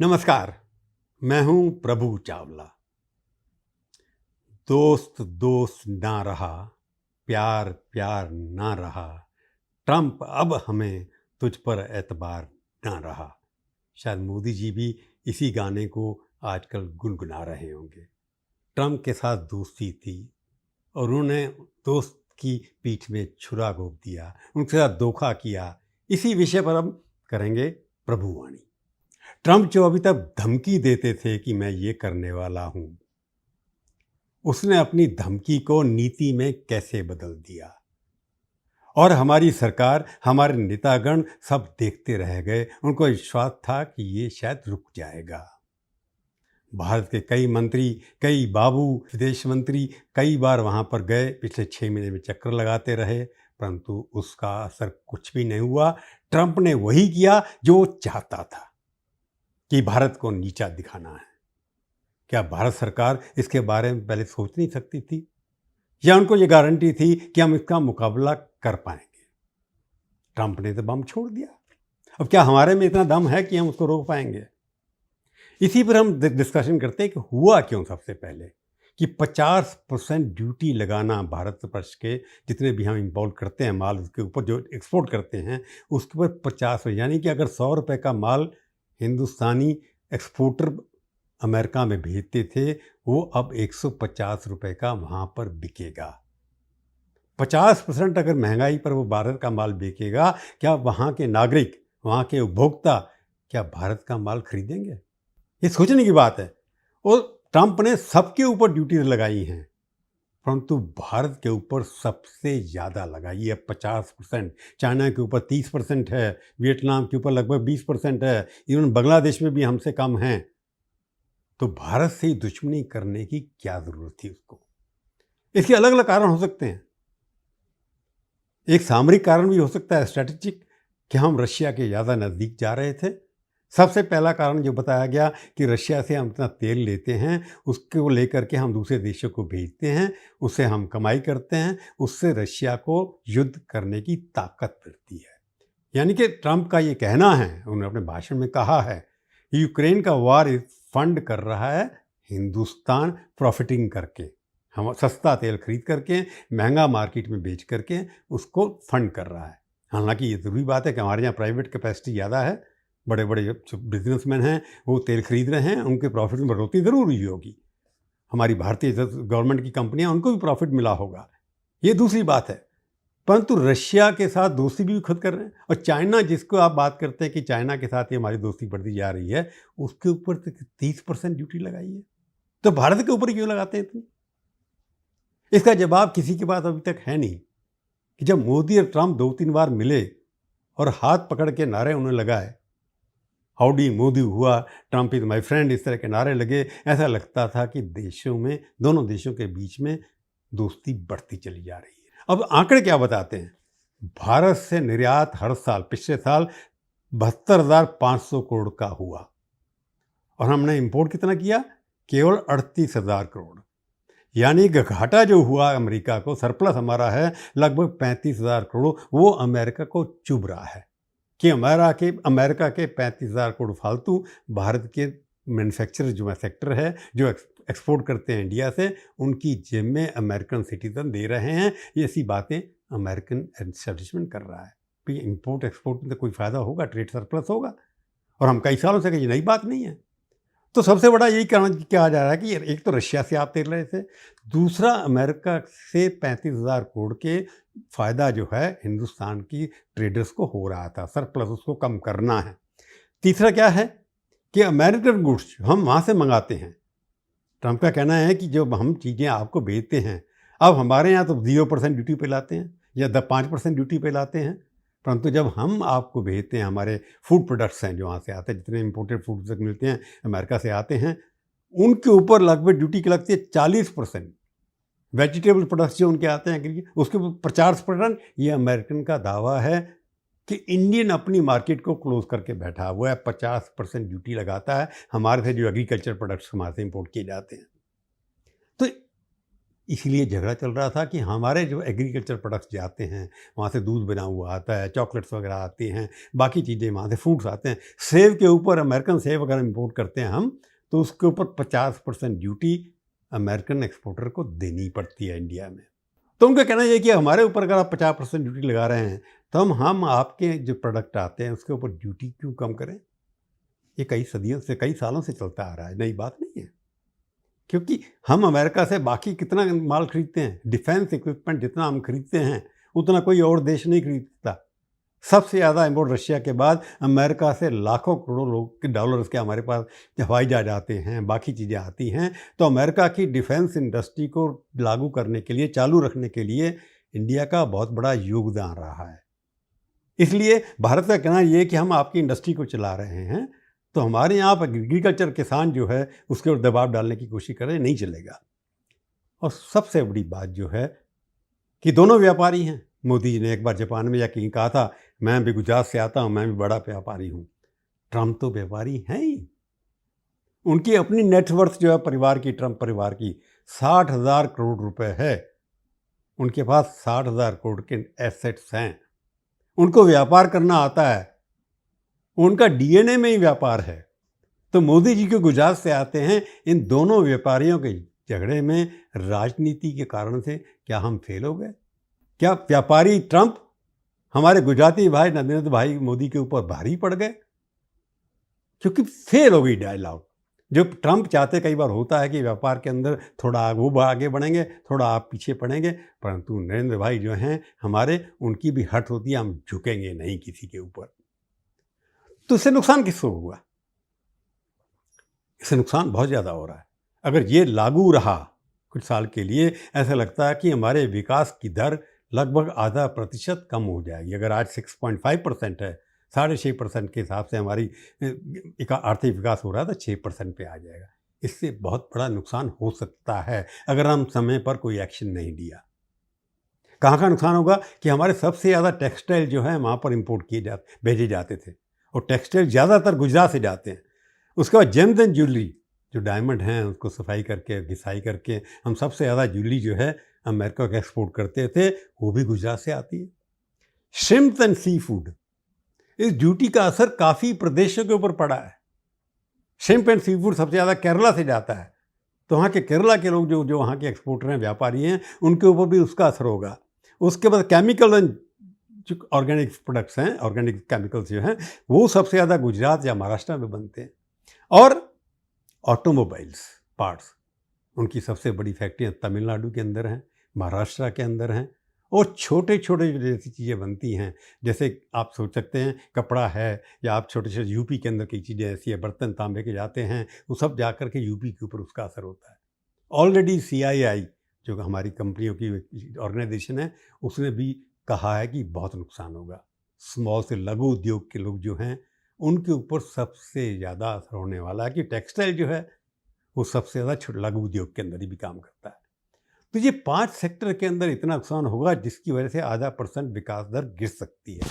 नमस्कार। मैं हूं प्रभु चावला। दोस्त दोस्त ना रहा, प्यार प्यार ना रहा, ट्रंप अब हमें तुझ पर एतबार ना रहा। शायद मोदी जी भी इसी गाने को आजकल गुनगुना रहे होंगे। ट्रंप के साथ दोस्ती थी और उन्होंने दोस्त की पीठ में छुरा घोंप दिया, उनके साथ धोखा किया। इसी विषय पर हम करेंगे प्रभुवाणी। ट्रंप जो अभी तक धमकी देते थे कि मैं ये करने वाला हूं, उसने अपनी धमकी को नीति में कैसे बदल दिया और हमारी सरकार, हमारे नेतागण सब देखते रह गए। उनको विश्वास था कि ये शायद रुक जाएगा। भारत के कई मंत्री, कई बाबू, विदेश मंत्री कई बार वहां पर गए, पिछले 6 महीने में चक्कर लगाते रहे, परंतु उसका असर कुछ भी नहीं हुआ। ट्रंप ने वही किया जो वो चाहता था कि भारत को नीचा दिखाना है। क्या भारत सरकार इसके बारे में पहले सोच नहीं सकती थी, या उनको ये गारंटी थी कि हम इसका मुकाबला कर पाएंगे? ट्रंप ने तो बम छोड़ दिया। अब क्या हमारे में इतना दम है कि हम उसको रोक पाएंगे? इसी पर हम डिस्कशन करते हैं कि हुआ क्यों सबसे पहले कि 50% ड्यूटी लगाना भारत वर्ष के जितने भी हम इंपोर्ट करते हैं माल, उसके ऊपर जो एक्सपोर्ट करते हैं उसके ऊपर 50, यानी कि अगर 100 रुपये का माल हिंदुस्तानी एक्सपोर्टर अमेरिका में भेजते थे, वो अब 150 रुपये का वहाँ पर बिकेगा। 50% अगर महंगाई पर वो भारत का माल बिकेगा, क्या वहाँ के नागरिक, वहाँ के उपभोक्ता क्या भारत का माल खरीदेंगे? ये सोचने की बात है। और ट्रंप ने सबके ऊपर ड्यूटी लगाई हैं, परंतु भारत के ऊपर सबसे ज़्यादा लगाई है 50%। चाइना के ऊपर 30% है, वियतनाम के ऊपर लगभग 20% है, इवन बांग्लादेश में भी हमसे कम हैं। तो भारत से दुश्मनी करने की क्या ज़रूरत थी उसको? इसके अलग अलग कारण हो सकते हैं। एक सामरिक कारण भी हो सकता है, स्ट्रेटेजिक, कि हम रशिया के ज़्यादा नज़दीक जा रहे थे। सबसे पहला कारण जो बताया गया कि रशिया से हम इतना तेल लेते हैं, उसको लेकर के हम दूसरे देशों को भेजते हैं, उससे हम कमाई करते हैं, उससे रशिया को युद्ध करने की ताकत मिलती है। यानी कि ट्रंप का ये कहना है, उन्होंने अपने भाषण में कहा है, यूक्रेन का वार फंड कर रहा है हिंदुस्तान, प्रॉफिटिंग करके, हम सस्ता तेल खरीद करके महंगा मार्केट में बेच करके उसको फंड कर रहा है। हालांकि ये ज़रूरी बात है कि हमारे यहाँ प्राइवेट कैपेसिटी ज़्यादा है, बड़े बड़े जो बिजनेसमैन हैं वो तेल खरीद रहे हैं, उनके प्रॉफिट में बढ़ोतरी ज़रूर हुई होगी। हमारी भारतीय गवर्नमेंट की कंपनियां, उनको भी प्रॉफिट मिला होगा, ये दूसरी बात है। परंतु रशिया के साथ दोस्ती भी खुद कर रहे हैं। और चाइना, जिसको आप बात करते हैं कि चाइना के साथ ही हमारी दोस्ती बढ़ती जा रही है, उसके ऊपर तो 30% ड्यूटी लगाई है। तो भारत के ऊपर क्यों लगाते हैं इतनी? इसका जवाब किसी के पास अभी तक है नहीं। कि जब मोदी और ट्रंप 2-3 बार मिले और हाथ पकड़ के नारे उन्हें लगाए, हाउडी मोदी हुआ, ट्रंप इज माई फ्रेंड, इस तरह के नारे लगे, ऐसा लगता था कि देशों में, दोनों देशों के बीच में दोस्ती बढ़ती चली जा रही है। अब आंकड़े क्या बताते हैं? भारत से निर्यात हर साल, पिछले साल 72,500 करोड़ का हुआ, और हमने इंपोर्ट कितना किया? केवल 38,000 करोड़। यानी कि घाटा जो हुआ अमेरिका को, सरप्लस हमारा है लगभग 35,000 करोड़, वो अमेरिका को चुभ रहा है कि अमेरिका के 35,000 करोड़ फालतू भारत के मैन्युफैक्चरर जो सेक्टर है, जो एक्सपोर्ट करते हैं इंडिया से, उनकी जेब में अमेरिकन सिटीजन दे रहे हैं। ये ऐसी बातें अमेरिकन एस्टेब्लिशमेंट कर रहा है। तो ये इंपोर्ट एक्सपोर्ट में तो कोई फ़ायदा होगा, ट्रेड सरप्लस होगा, और हम कई सालों से कहीं, नई बात नहीं है। तो सबसे बड़ा यही कारण कहा जा रहा है कि एक तो रशिया से आप तेल रहे थे, दूसरा अमेरिका से 35,000 करोड़ के फ़ायदा जो है हिंदुस्तान की ट्रेडर्स को हो रहा था, सरप्लस उसको कम करना है। तीसरा क्या है कि अमेरिकन गुड्स हम वहाँ से मंगाते हैं। ट्रंप का कहना है कि जब हम चीज़ें आपको भेजते हैं, अब हमारे यहाँ तो 0% ड्यूटी पे लाते हैं या 5% ड्यूटी पे लाते हैं, परंतु जब हम आपको भेजते हैं, हमारे फूड प्रोडक्ट्स हैं जो वहाँ से आते हैं, जितने इंपोर्टेड फूड तक मिलते हैं अमेरिका से आते हैं, उनके ऊपर लगभग ड्यूटी की लगती है 40%। वेजिटेबल प्रोडक्ट्स जो उनके आते हैं उसके ऊपर 50%। ये अमेरिकन का दावा है कि इंडियन अपनी मार्केट को क्लोज करके बैठा हुआ है, 50% ड्यूटी लगाता है हमारे से जो एग्रीकल्चर प्रोडक्ट्स हमारे से इंपोर्ट किए जाते हैं। तो इसलिए झगड़ा चल रहा था कि हमारे जो एग्रीकल्चर प्रोडक्ट्स जाते हैं, वहाँ से दूध बना हुआ आता है, चॉकलेट्स वगैरह आती हैं, बाकी चीज़ें वहाँ से फ्रूट्स आते हैं। सेब के ऊपर अमेरिकन सेब अगर इम्पोर्ट करते हैं हम, तो उसके ऊपर 50% ड्यूटी अमेरिकन एक्सपोर्टर को देनी पड़ती है इंडिया में। तो उनका कहना ये है कि हमारे ऊपर अगर आप 50% ड्यूटी लगा रहे हैं, तो हम आपके जो प्रोडक्ट आते हैं उसके ऊपर ड्यूटी क्यों कम करें? ये कई सदियों से, कई सालों से चलता आ रहा है, नई बात नहीं है। क्योंकि हम अमेरिका से बाकी कितना माल खरीदते हैं, डिफेंस इक्विपमेंट जितना हम खरीदते हैं उतना कोई और देश नहीं खरीदता। सबसे ज़्यादा इम्पोर्ट रशिया के बाद अमेरिका से लाखों करोड़ों लोग के डॉलर्स के हमारे पास हवाई जहाज आते हैं, बाकी चीज़ें आती हैं। तो अमेरिका की डिफेंस इंडस्ट्री को लागू करने के लिए, चालू रखने के लिए इंडिया का बहुत बड़ा योगदान रहा है। इसलिए भारत का कहना ये है कि हम आपकी इंडस्ट्री को चला रहे हैं, तो हमारे यहाँ पर एग्रीकल्चर किसान जो है उसके ऊपर दबाव डालने की कोशिश करें, नहीं चलेगा। और सबसे बड़ी बात जो है कि दोनों व्यापारी हैं। मोदी जी ने एक बार जापान में या कहीं कहा था, मैं भी गुजरात से आता हूँ, मैं भी बड़ा व्यापारी हूँ। ट्रम्प तो व्यापारी हैं ही। उनकी अपनी नेटवर्थ जो है परिवार की, ट्रम्प परिवार की 60,000 करोड़ रुपए है। उनके पास 60,000 करोड़ के एसेट्स हैं। उनको व्यापार करना आता है, उनका डीएनए में ही व्यापार है। तो मोदी जी के गुजरात से आते हैं। इन दोनों व्यापारियों के झगड़े में राजनीति के कारण से क्या हम फेल हो गए? क्या व्यापारी ट्रम्प हमारे गुजराती भाई नरेंद्र भाई मोदी के ऊपर भारी पड़ गए? क्योंकि फेल हो गई डायलॉग। जो ट्रम्प चाहते कई बार होता है कि व्यापार के अंदर थोड़ा वो आगे बढ़ेंगे, थोड़ा आप पीछे पड़ेंगे, परंतु नरेंद्र भाई जो हैं हमारे, उनकी भी हट होती है, हम झुकेंगे नहीं किसी के ऊपर। तो इससे नुकसान किसको हुआ? इससे नुकसान बहुत ज़्यादा हो रहा है। अगर ये लागू रहा कुछ साल के लिए, ऐसा लगता है कि हमारे विकास की दर लगभग आधा प्रतिशत कम हो जाएगी। अगर आज 6.5% है, 6.5% के हिसाब से हमारी आर्थिक विकास हो रहा है, तो 6% पे आ जाएगा। इससे बहुत बड़ा नुकसान हो सकता है अगर हम समय पर कोई एक्शन नहीं लिया। कहाँ का नुकसान होगा कि हमारे सबसे ज़्यादा टेक्सटाइल जो है वहाँ पर इम्पोर्ट भेजे जाते थे, और टेक्सटाइल ज़्यादातर गुजरात से जाते हैं। उसके बाद जेम्स एंड ज्वेलरी, जो डायमंड हैं उसको सफाई करके, घिसाई करके हम सबसे ज़्यादा ज्वेलरी जो है अमेरिका को एक्सपोर्ट करते थे, वो भी गुजरात से आती है। श्रिम्प्स एंड सी फूड, इस ड्यूटी का असर काफ़ी प्रदेशों के ऊपर पड़ा है। श्रिम्प एंड सी फूड सबसे ज़्यादा केरला से जाता है, तो वहाँ के केरला के लोग जो वहाँ के एक्सपोर्टर हैं, व्यापारी हैं, उनके ऊपर भी उसका असर होगा। उसके बाद केमिकल एंड जो ऑर्गेनिक प्रोडक्ट्स हैं, ऑर्गेनिक केमिकल्स जो हैं, वो सबसे ज़्यादा गुजरात या महाराष्ट्र में बनते हैं। और ऑटोमोबाइल्स पार्ट्स, उनकी सबसे बड़ी फैक्ट्रियाँ तमिलनाडु के अंदर हैं, महाराष्ट्र के अंदर हैं। और छोटे छोटे जो जैसी चीज़ें बनती हैं, जैसे आप सोच सकते हैं कपड़ा है, या आप छोटे छोटे यूपी के अंदर कई चीज़ें ऐसी है, बर्तन तांबे के जाते हैं, वो सब जा कर के यूपी के ऊपर उसका असर होता है। ऑलरेडी CII जो हमारी कंपनियों की ऑर्गेनाइजेशन है, उसने भी कहा है कि बहुत नुकसान होगा। स्मॉल से लघु उद्योग के लोग जो हैं, उनके ऊपर सबसे ज़्यादा असर होने वाला है, कि टेक्सटाइल जो है वो सबसे ज़्यादा लघु उद्योग के अंदर ही भी काम करता है। तो ये 5 सेक्टर के अंदर इतना नुकसान होगा, जिसकी वजह से आधा % विकास दर गिर सकती है।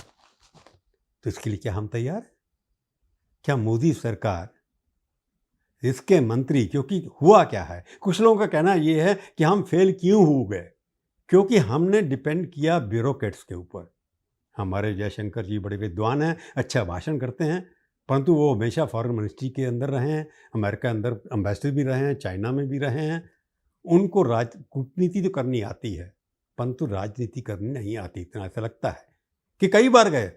तो इसके लिए क्या हम तैयार हैं? क्या मोदी सरकार, इसके मंत्री, क्योंकि हुआ क्या है, कुछ लोगों का कहना ये है कि हम फेल क्यों हो गए, क्योंकि हमने डिपेंड किया ब्यूरोक्रेट्स के ऊपर। हमारे जयशंकर जी बड़े विद्वान हैं, अच्छा भाषण करते हैं, परंतु वो हमेशा फॉरेन मिनिस्ट्री के अंदर रहे हैं, अमेरिका अंदर एम्बेसडर भी रहे हैं, चाइना में भी रहे हैं। उनको कूटनीति तो करनी आती है, परंतु राजनीति करनी नहीं आती। इतना ऐसा लगता है कि कई बार गए,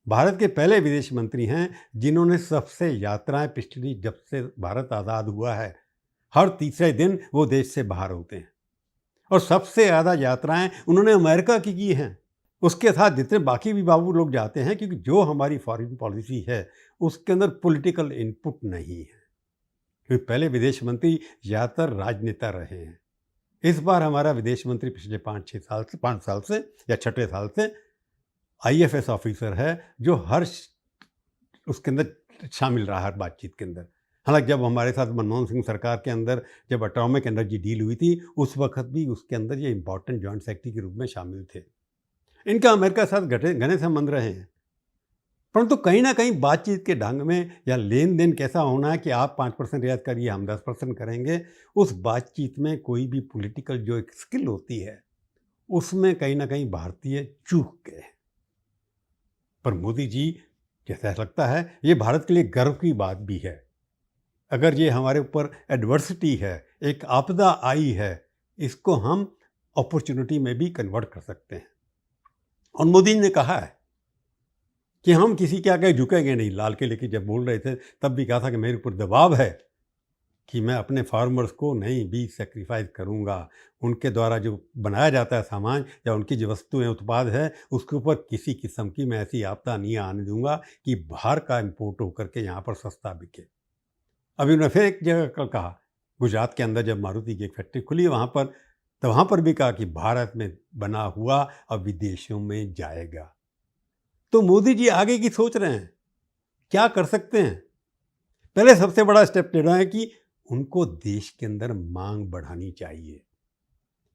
भारत के पहले विदेश मंत्री हैं जिन्होंने सबसे यात्राएं पिछली, जब से भारत आज़ाद हुआ है, हर तीसरे दिन वो देश से बाहर होते हैं, और सबसे ज़्यादा यात्राएं उन्होंने अमेरिका की हैं। उसके साथ जितने बाकी भी बाबू लोग जाते हैं, क्योंकि जो हमारी फॉरेन पॉलिसी है उसके अंदर पॉलिटिकल इनपुट नहीं है, क्योंकि पहले विदेश मंत्री ज़्यादातर राजनेता रहे हैं। इस बार हमारा विदेश मंत्री पिछले 5 साल से या 6 साल से IFS ऑफिसर है, जो हर उसके अंदर शामिल रहा, हर बातचीत के अंदर। हालांकि जब हमारे साथ मनमोहन सिंह सरकार के अंदर जब एटॉमिक एनर्जी डील हुई थी, उस वक्त भी उसके अंदर ये इंपॉर्टेंट जॉइंट सेक्रेटरी के रूप में शामिल थे। इनका अमेरिका के साथ घने संबंध रहे हैं। परंतु कहीं न कहीं बातचीत के ढंग में या लेन-देन कैसा होना है कि आप 5% रियायत करिए, हम 10% करेंगे, उस बातचीत में कोई भी पॉलिटिकल जो एक स्किल होती है, उसमें कहीं न कहीं भारतीय चूक गए हैं। पर मोदी जी, जैसा लगता है, ये भारत के लिए गर्व की बात भी है। अगर ये हमारे ऊपर एडवर्सिटी है, एक आपदा आई है, इसको हम अपॉर्च्युनिटी में भी कन्वर्ट कर सकते हैं। और मोदी जी ने कहा है कि हम किसी के आगे झुकेंगे नहीं। लाल किले की जब बोल रहे थे, तब भी कहा था कि मेरे ऊपर दबाव है कि मैं अपने फार्मर्स को नहीं भी सैक्रिफाइस करूंगा। उनके द्वारा जो बनाया जाता है सामान या उनकी जो वस्तुएं उत्पाद है, उसके ऊपर किसी किस्म की मैं ऐसी आपदा नहीं आने दूंगा कि बाहर का इंपोर्ट होकर के यहाँ पर सस्ता बिके। अभी उन्होंने फिर एक जगह कल कहा, गुजरात के अंदर जब मारुति की एक फैक्ट्री खुली वहाँ पर, तो वहाँ पर भी कहा कि भारत में बना हुआ अब विदेशों में जाएगा। तो मोदी जी आगे की सोच रहे हैं, क्या कर सकते हैं? पहले सबसे बड़ा स्टेप लेना है कि उनको देश के अंदर मांग बढ़ानी चाहिए।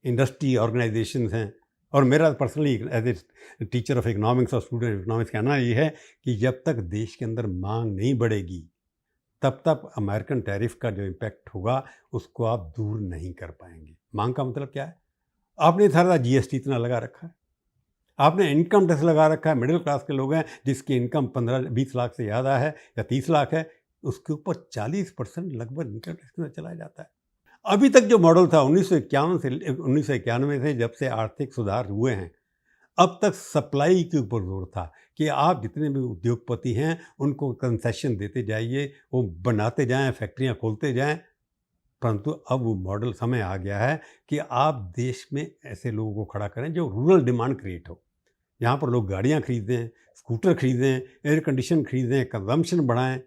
इंडस्ट्री ऑर्गेनाइजेशंस हैं, और मेरा personally as a teacher of economics और स्टूडेंट इकोनॉमिक्स कहना ये है कि जब तक देश के अंदर मांग नहीं बढ़ेगी, तब तक अमेरिकन टैरिफ का जो इम्पैक्ट होगा उसको आप दूर नहीं कर पाएंगे। मांग का मतलब क्या है? आपने सारा जीएसटी इतना लगा रखा है, आपने इनकम टैक्स लगा रखा है। मिडिल क्लास के लोग हैं जिसकी इनकम 15-20 लाख से ज़्यादा है या 30 लाख है, उसके ऊपर 40% लगभग इनकम टैक्स में चला जाता है। अभी तक जो मॉडल था 1991 से जब से आर्थिक सुधार हुए हैं, अब तक सप्लाई के ऊपर जोर था कि आप जितने भी उद्योगपति हैं उनको कंसेशन देते जाइए, वो बनाते जाएं, फैक्ट्रियां खोलते जाएं। परंतु अब वो मॉडल समय आ गया है कि आप देश में ऐसे लोगों को खड़ा करें जो रूरल डिमांड क्रिएट हो। यहाँ पर लोग गाड़ियाँ खरीदें, स्कूटर खरीदें, एयर कंडीशन खरीदें, कंजम्पशन बढ़ाएं।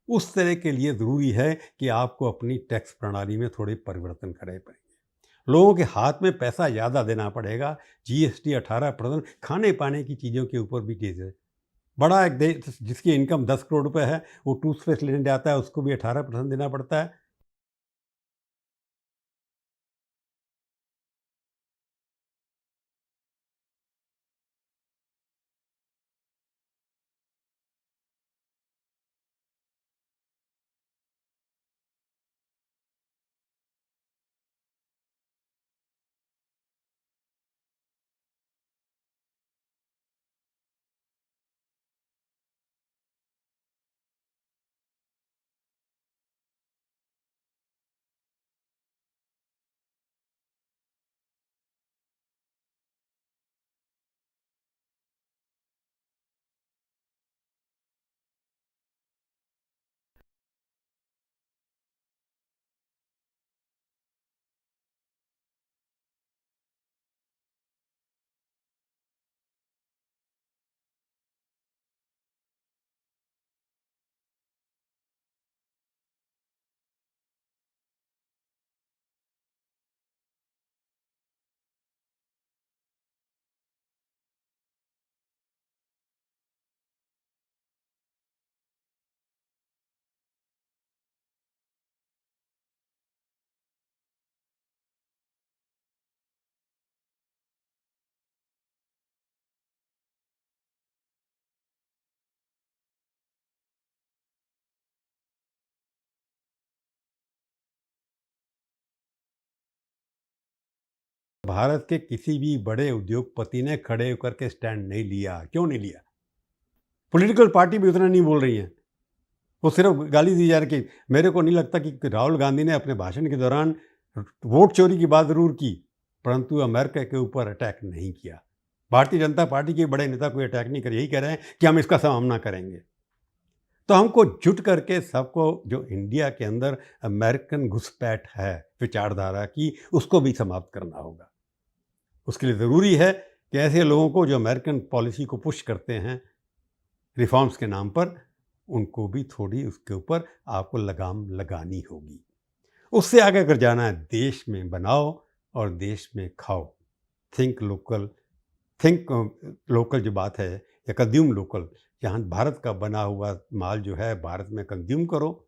उस तरह के लिए ज़रूरी है कि आपको अपनी टैक्स प्रणाली में थोड़े परिवर्तन करने पड़ेंगे। लोगों के हाथ में पैसा ज़्यादा देना पड़ेगा। जीएसटी 18% खाने पाने की चीज़ों के ऊपर भी चीज़ है। बड़ा एक देश जिसकी इनकम 10 करोड़ रुपए है, वो टूथपेस्ट लेने जाता है, उसको भी 18% देना पड़ता है। भारत के किसी भी बड़े उद्योगपति ने खड़े होकर के स्टैंड नहीं लिया। क्यों नहीं लिया? पॉलिटिकल पार्टी भी उतना नहीं बोल रही हैं। वो सिर्फ गाली दी जा रही। कि मेरे को नहीं लगता कि राहुल गांधी ने अपने भाषण के दौरान वोट चोरी की बात ज़रूर की, परंतु अमेरिका के ऊपर अटैक नहीं किया। भारतीय जनता पार्टी के बड़े नेता कोई अटैक नहीं करे, यही कह रहे हैं कि हम इसका सामना करेंगे। तो हमको जुट करके सबको, जो इंडिया के अंदर अमेरिकन घुसपैठ है विचारधारा की, उसको भी समाप्त करना होगा। उसके लिए ज़रूरी है कि ऐसे लोगों को जो अमेरिकन पॉलिसी को पुश करते हैं रिफॉर्म्स के नाम पर, उनको भी थोड़ी उसके ऊपर आपको लगाम लगानी होगी। उससे आगे अगर जाना है, देश में बनाओ और देश में खाओ। थिंक लोकल, थिंक लोकल जो बात है, या कंज्यूम लोकल, जहाँ भारत का बना हुआ माल जो है भारत में कंज्यूम करो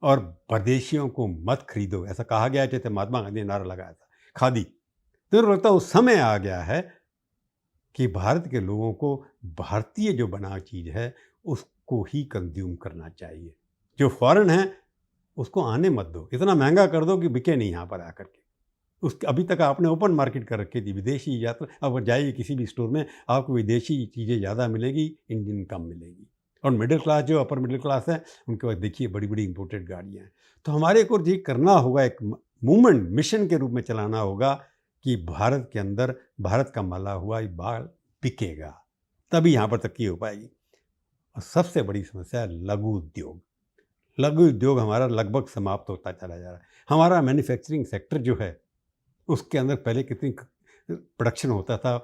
और परदेशियों को मत खरीदो। ऐसा कहा गया है, जैसे महात्मा गांधी ने नारा लगाया था खादी। तो मुझे लगता है उस समय आ गया है कि भारत के लोगों को भारतीय जो बना चीज़ है उसको ही कंज्यूम करना चाहिए। जो फॉरेन है उसको आने मत दो, इतना महंगा कर दो कि बिके नहीं यहाँ पर आकर के। उस अभी तक आपने ओपन मार्केट कर रखी थी, विदेशी यात्रा, अब जाइए किसी भी स्टोर में आपको विदेशी चीज़ें ज़्यादा मिलेगी, इंडियन कम मिलेगी। और मिडिल क्लास जो अपर मिडिल क्लास है उनके पास देखिए बड़ी बड़ी इंपोर्टेड गाड़ियाँ हैं। तो हमारे को ये करना होगा, एक मूवमेंट मिशन के रूप में चलाना होगा कि भारत के अंदर भारत का मला हुआ ये बाल बिकेगा, तभी यहाँ पर तरक्की हो पाएगी। और सबसे बड़ी समस्या है लघु उद्योग। लघु उद्योग हमारा लगभग समाप्त होता चला जा रहा है। हमारा मैन्युफैक्चरिंग सेक्टर जो है उसके अंदर पहले कितनी प्रोडक्शन होता था।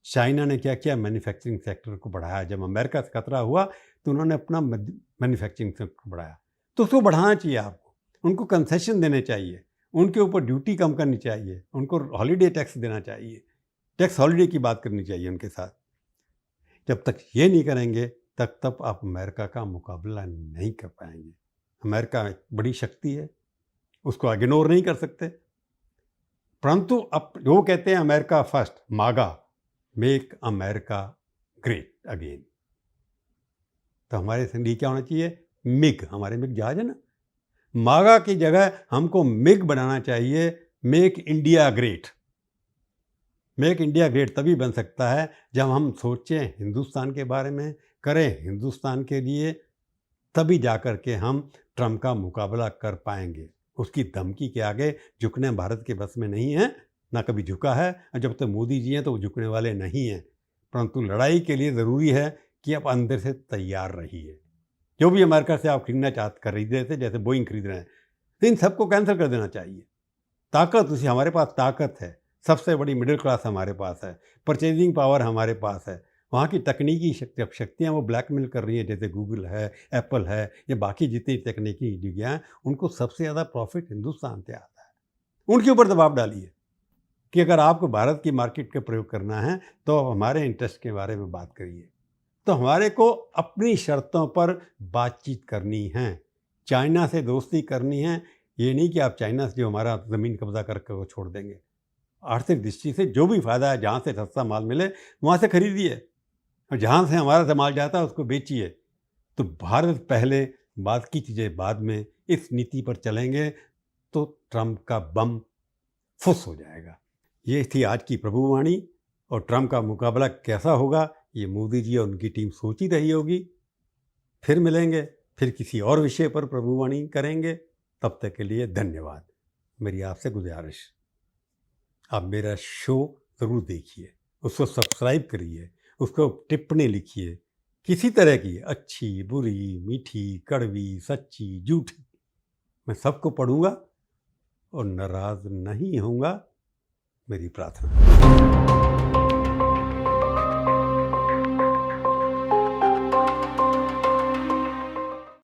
चाइना ने क्या किया, मैन्युफैक्चरिंग सेक्टर को बढ़ाया। जब अमेरिका से खतरा हुआ तो उन्होंने अपना मैन्युफैक्चरिंग सेक्टर बढ़ाया। तो उसको बढ़ाना चाहिए आपको, उनको कंसेशन देने चाहिए, उनके ऊपर ड्यूटी कम करनी चाहिए, उनको हॉलीडे टैक्स देना चाहिए, टैक्स हॉलीडे की बात करनी चाहिए उनके साथ। जब तक ये नहीं करेंगे तब आप अमेरिका का मुकाबला नहीं कर पाएंगे। अमेरिका एक बड़ी शक्ति है, उसको इग्नोर नहीं कर सकते। परंतु अब वो कहते हैं अमेरिका फर्स्ट, मागा, मेक अमेरिका ग्रेट अगेन। तो हमारे लिए क्या होना चाहिए, मिग, हमारे मिग जहाज है ना, मागा की जगह हमको मिग बनाना चाहिए, make India great. Make India great तभी बन सकता है जब हम सोचें हिंदुस्तान के बारे में, करें हिंदुस्तान के लिए, तभी जाकर के हम ट्रम्प का मुकाबला कर पाएंगे। उसकी धमकी के आगे झुकने भारत के बस में नहीं है, ना कभी झुका है, और जब तक मोदी जी हैं तो वो झुकने वाले नहीं हैं। परंतु लड़ाई के लिए ज़रूरी है कि आप अंदर से तैयार रहिए। जो भी अमेरिका से आप खरीदना खरीद रहे थे, जैसे बोइंग खरीद रहे हैं, इन सबको कैंसिल कर देना चाहिए। ताकत उसी, हमारे पास ताकत है, सबसे बड़ी मिडिल क्लास हमारे पास है, परचेजिंग पावर हमारे पास है। वहाँ की तकनीकी शक्तियाँ वो ब्लैकमेल कर रही हैं, जैसे गूगल है, एप्पल है, या बाकी जितनी तकनीकी जगह हैं, उनको सबसे ज़्यादा प्रॉफिट हिंदुस्तान से आता है। उनके ऊपर दबाव डालिए कि अगर आपको भारत की मार्केट का प्रयोग करना है तो आप हमारे इंटरेस्ट के बारे में बात करिए। तो हमारे को अपनी शर्तों पर बातचीत करनी है, चाइना से दोस्ती करनी है। ये नहीं कि आप चाइना से जो हमारा ज़मीन कब्जा करके वो छोड़ देंगे। आर्थिक दृष्टि से जो भी फ़ायदा है, जहाँ से सस्ता माल मिले वहाँ से खरीदिए, और जहाँ से हमारा माल जाता है उसको बेचिए। तो भारत पहले, बाद की चीज़ें बाद में, इस नीति पर चलेंगे तो ट्रम्प का बम फुस हो जाएगा। ये थी आज की प्रभुवाणी। और ट्रम्प का मुकाबला कैसा होगा ये मोदी जी और उनकी टीम सोच ही रही होगी। फिर मिलेंगे, फिर किसी और विषय पर प्रभुवाणी करेंगे। तब तक के लिए धन्यवाद। मेरी आपसे गुजारिश, आप मेरा शो ज़रूर देखिए, उसको सब्सक्राइब करिए, उसको टिप्पणी लिखिए, किसी तरह की, अच्छी, बुरी, मीठी, कड़वी, सच्ची, झूठी, मैं सबको पढ़ूंगा और नाराज़ नहीं होऊंगा, मेरी प्रार्थना है।